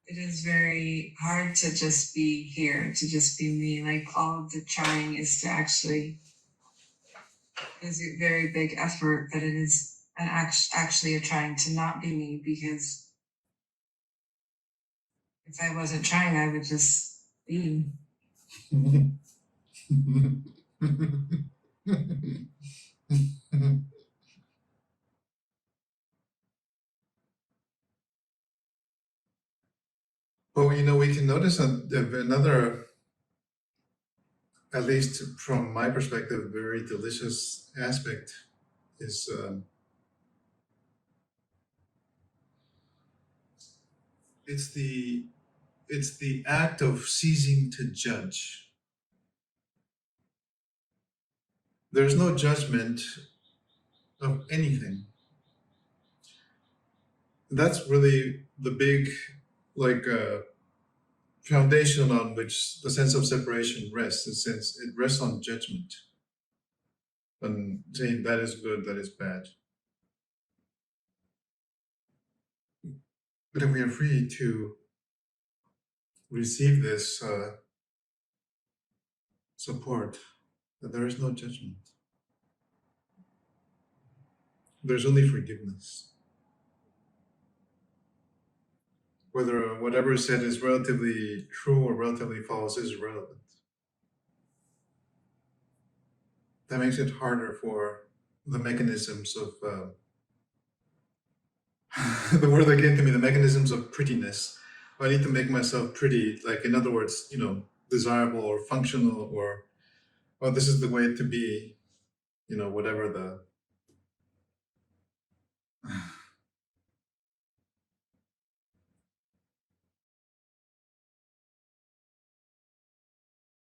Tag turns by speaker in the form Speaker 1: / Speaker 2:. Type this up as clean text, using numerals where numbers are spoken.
Speaker 1: it is very hard to just be here, to just be me. Like all of the trying is to actually, is a very big effort, but it is actually a trying to not be me, because if I wasn't trying, I would just be.
Speaker 2: Well, you know, we can notice another, at least from my perspective, very delicious aspect is it's the act of ceasing to judge. There's no judgment of anything. That's really the big, like, foundation on which the sense of separation rests. Since it rests on judgment and saying that is good, that is bad. But if we are free to receive this support, that there is no judgment, there's only forgiveness. Whether whatever is said is relatively true or relatively false is irrelevant. That makes it harder for the mechanisms of the word that came to me, the mechanisms of prettiness. I need to make myself pretty, like, in other words, you know, desirable or functional, or, oh, this is the way to be, you know, whatever the